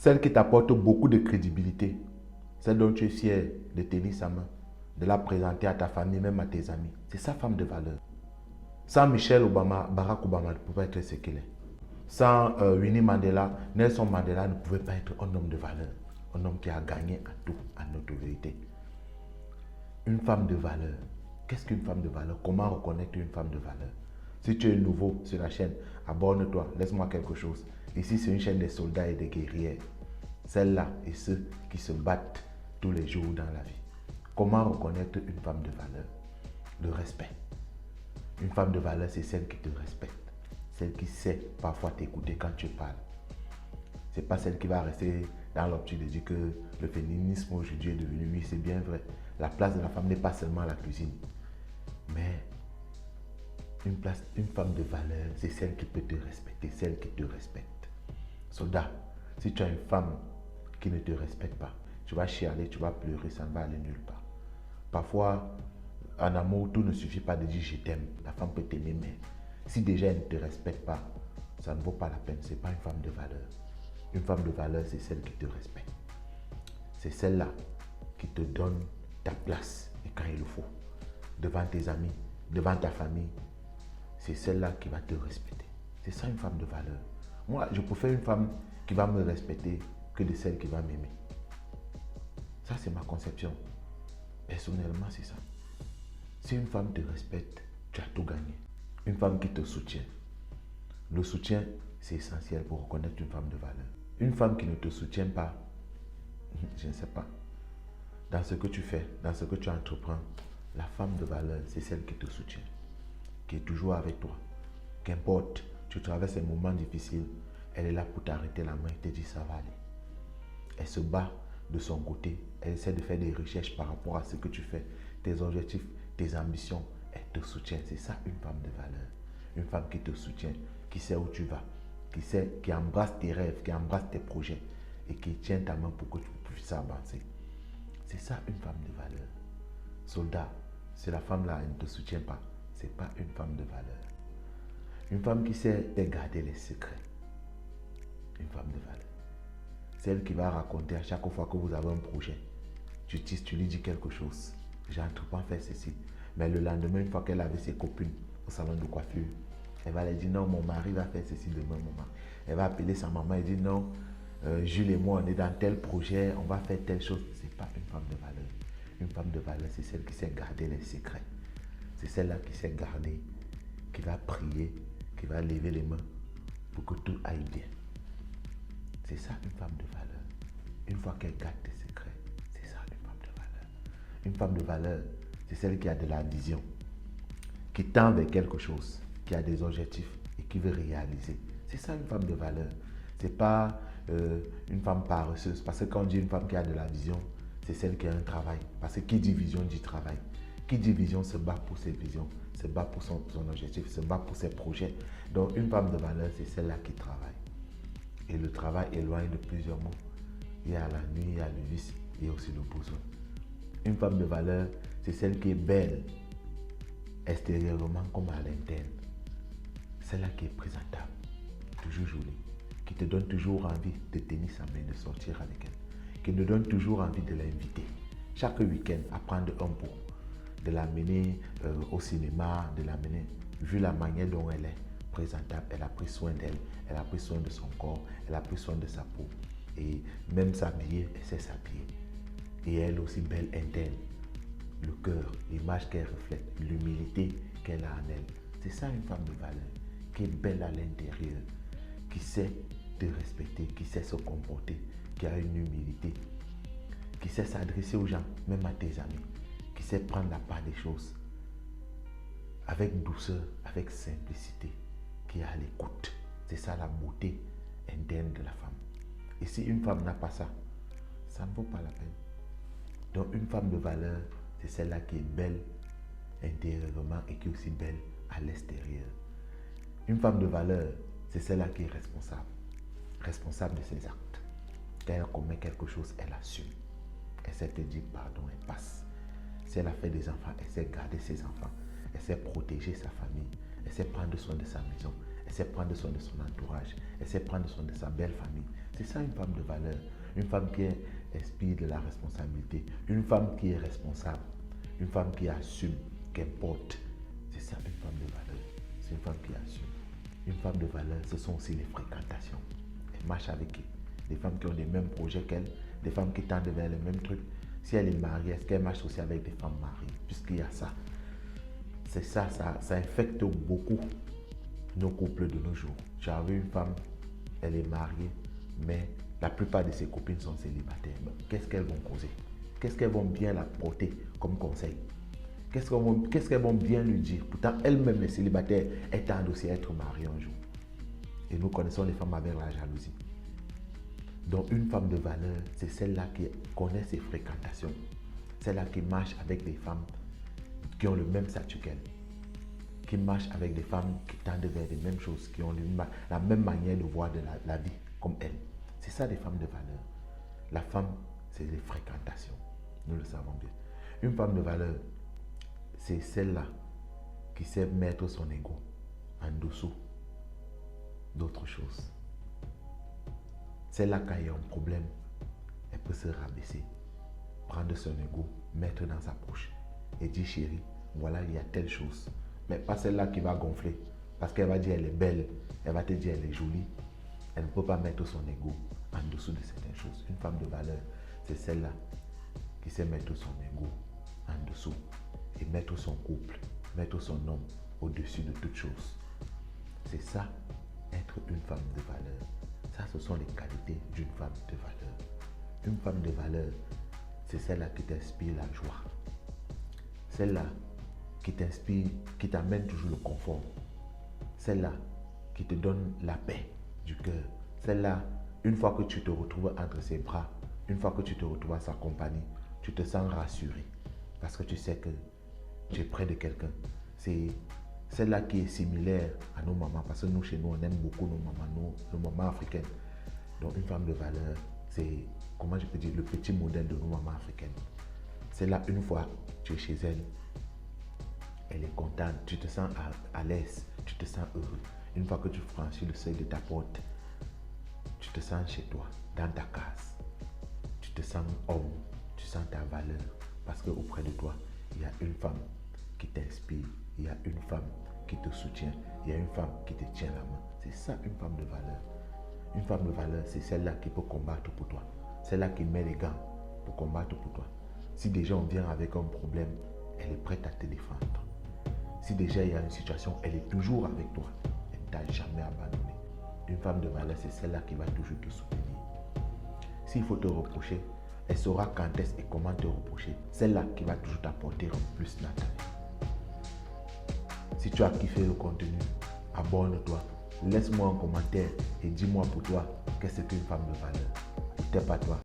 celle qui t'apporte beaucoup de crédibilité, celle dont tu es fier de tenir sa main, de la présenter à ta famille, même à tes amis. C'est sa femme de valeur. Sans Michelle Obama, Barack Obama ne pouvait pas être ce qu'il est. Sans Winnie Mandela, Nelson Mandela ne pouvait pas être un homme de valeur. Un homme qui a gagné à tout, en notoriété. Une femme de valeur. Qu'est-ce qu'une femme de valeur? Comment reconnaître une femme de valeur? Si tu es nouveau sur la chaîne, abonne-toi, laisse-moi quelque chose. Ici, c'est une chaîne des soldats et des guerrières. Celles-là et ceux qui se battent tous les jours dans la vie. Comment reconnaître une femme de valeur? Le respect. Une femme de valeur, c'est celle qui te respecte. Celle qui sait parfois t'écouter quand tu parles. Ce n'est pas celle qui va rester dans l'optique de dire que le féminisme aujourd'hui est devenu, oui, c'est bien vrai. La place de la femme n'est pas seulement la cuisine. Mais une femme de valeur, c'est celle qui peut te respecter, celle qui te respecte. Soldat, si tu as une femme qui ne te respecte pas, tu vas chialer, tu vas pleurer, ça ne va aller nulle part. Parfois, en amour, tout ne suffit pas de dire je t'aime. La femme peut t'aimer, mais si déjà elle ne te respecte pas, ça ne vaut pas la peine. Ce n'est pas une femme de valeur. Une femme de valeur, c'est celle qui te respecte. C'est celle-là qui te donne ta place et quand il le faut. Devant tes amis, devant ta famille, c'est celle-là qui va te respecter. C'est ça une femme de valeur. Moi, je préfère une femme qui va me respecter que de celle qui va m'aimer. Ça, c'est ma conception. Personnellement, c'est ça. Si une femme te respecte, tu as tout gagné. Une femme qui te soutient. Le soutien, c'est essentiel pour reconnaître une femme de valeur. Une femme qui ne te soutient pas, je ne sais pas. Dans ce que tu fais, dans ce que tu entreprends, la femme de valeur, c'est celle qui te soutient, qui est toujours avec toi. Qu'importe, tu traverses un moment difficile, elle est là pour t'arrêter la main et te dire ça va aller. Elle se bat de son côté, elle essaie de faire des recherches par rapport à ce que tu fais, tes objectifs, tes ambitions, elle te soutient. C'est ça une femme de valeur. Une femme qui te soutient, qui sait où tu vas, qui embrasse tes rêves, qui embrasse tes projets et qui tient ta main pour que tu puisses avancer. C'est ça une femme de valeur. Soldat, si la femme-là ne te soutient pas, ce n'est pas une femme de valeur. Une femme qui sait garder les secrets. Une femme de valeur. Celle qui va raconter à chaque fois que vous avez un projet. Tu lui dis quelque chose. J'entreprends faire ceci. Mais le lendemain, une fois qu'elle avait ses copines au salon de coiffure, elle va leur dire non, mon mari va faire ceci demain, maman. Elle va appeler sa maman et dire non, Jules et moi, on est dans tel projet, on va faire telle chose. Ce n'est pas une femme de valeur. Une femme de valeur, c'est celle qui sait garder les secrets. C'est celle-là qui sait garder, qui va prier, qui va lever les mains pour que tout aille bien. C'est ça une femme de valeur. Une fois qu'elle garde tes secrets, c'est ça une femme de valeur. Une femme de valeur, c'est celle qui a de la vision, qui tend vers quelque chose, qui a des objectifs et qui veut réaliser. C'est ça une femme de valeur. Ce n'est pas une femme paresseuse. Parce que quand on dit une femme qui a de la vision, c'est celle qui a un travail. Parce que qui dit vision dit travail. Qui dit vision se bat pour ses visions, se bat pour son objectif, se bat pour ses projets. Donc une femme de valeur, c'est celle-là qui travaille. Et le travail éloigne de plusieurs mots. Il y a la nuit, il y a le vice, il y a aussi le besoin. Une femme de valeur, c'est celle qui est belle, extérieurement comme à l'interne. Celle-là qui est présentable, toujours jolie, qui te donne toujours envie de tenir sa main, de sortir avec elle, qui te donne toujours envie de l'inviter. Chaque week-end, à prendre un pot, de l'amener au cinéma, de l'amener, vu la manière dont elle est présentable, elle a pris soin d'elle, elle a pris soin de son corps, elle a pris soin de sa peau. Et même s'habiller, elle sait s'habiller. Et elle aussi belle interne. Le cœur, l'image qu'elle reflète, l'humilité qu'elle a en elle. C'est ça une femme de valeur, qui est belle à l'intérieur, qui sait te respecter, qui sait se comporter, qui a une humilité, qui sait s'adresser aux gens, même à tes amis, qui sait prendre la part des choses avec douceur, avec simplicité, qui est à l'écoute. C'est ça la beauté interne de la femme. Et si une femme n'a pas ça, ça ne vaut pas la peine. Donc une femme de valeur, c'est celle-là qui est belle intérieurement et qui est aussi belle à l'extérieur. Une femme de valeur, c'est celle-là qui est responsable. Responsable de ses actes. Quand elle commet quelque chose, elle assume. Elle sait te dire pardon, elle passe. Si elle a fait des enfants, elle sait garder ses enfants. Elle sait protéger sa famille. Elle sait prendre soin de sa maison. Elle sait prendre soin de son entourage. Elle sait prendre soin de sa belle famille. C'est ça une femme de valeur. Une femme qui inspire de la responsabilité. Une femme qui est responsable. Une femme qui assume, qui porte. C'est ça une femme de valeur. C'est une femme qui assume. Une femme de valeur, ce sont aussi les fréquentations. Elle marche avec qui? Des femmes qui ont les mêmes projets qu'elle, des femmes qui tendent vers les mêmes trucs. Si elle est mariée, est-ce qu'elle marche aussi avec des femmes mariées? Puisqu'il y a ça. C'est ça, ça infecte beaucoup nos couples de nos jours. J'avais une femme, elle est mariée, mais la plupart de ses copines sont célibataires. Qu'est-ce qu'elles vont causer? Qu'est-ce qu'elles vont bien la porter comme conseil? Qu'est-ce qu'elles vont bien lui dire? Pourtant, elles-mêmes, les célibataires, elles tendent aussi à être mariées un jour. Et nous connaissons les femmes avec la jalousie. Donc, une femme de valeur, c'est celle-là qui connaît ses fréquentations. Celle-là qui marche avec des femmes qui ont le même statut qu'elle. Qui marche avec des femmes qui tendent vers les mêmes choses, qui ont la même manière de voir de la vie comme elle. C'est ça des femmes de valeur. La femme, c'est les fréquentations. Nous le savons bien. Une femme de valeur, c'est celle-là qui sait mettre son ego en dessous d'autres choses. Celle-là, quand il y a un problème, elle peut se rabaisser, prendre son ego, mettre dans sa poche et dire chérie, voilà, il y a telle chose. Mais pas celle-là qui va gonfler, parce qu'elle va dire elle est belle, elle va te dire elle est jolie. Elle ne peut pas mettre son ego en dessous de certaines choses. Une femme de valeur, c'est celle-là qui sait mettre son ego en dessous et mettre son couple, mettre son homme au-dessus de toute chose. C'est ça, être une femme de valeur. Ça, ce sont les qualités d'une femme de valeur. Une femme de valeur, c'est celle-là qui t'inspire la joie. Celle-là qui t'inspire, qui t'amène toujours le confort. Celle-là qui te donne la paix du cœur. Celle-là, une fois que tu te retrouves entre ses bras, une fois que tu te retrouves à sa compagnie, tu te sens rassuré parce que tu sais que tu es près de quelqu'un. C'est celle-là qui est similaire à nos mamans, parce que nous, chez nous, on aime beaucoup nos mamans africaines. Donc, une femme de valeur, c'est, comment je peux dire, le petit modèle de nos mamans africaines. Celle-là, une fois tu es chez elle, elle est contente, tu te sens à l'aise, tu te sens heureux. Une fois que tu franchis le seuil de ta porte, tu te sens chez toi, dans ta case. Tu te sens homme, tu sens ta valeur, parce qu'auprès de toi, il y a une femme qui t'inspire, il y a une femme qui te soutient, il y a une femme qui te tient la main. C'est ça une femme de valeur. Une femme de valeur, c'est celle-là qui peut combattre pour toi. Celle-là qui met les gants pour combattre pour toi. Si déjà on vient avec un problème, elle est prête à te défendre. Si déjà il y a une situation, elle est toujours avec toi. Elle ne t'a jamais abandonné. Une femme de valeur, c'est celle-là qui va toujours te soutenir. S'il faut te reprocher, elle saura quand est-ce et comment te reprocher. Celle-là qui va toujours t'apporter en plus dans ta vie. Si tu as kiffé le contenu, abonne-toi. Laisse-moi un commentaire et dis-moi pour toi qu'est-ce qu'une femme de valeur. Ou t'es pas toi.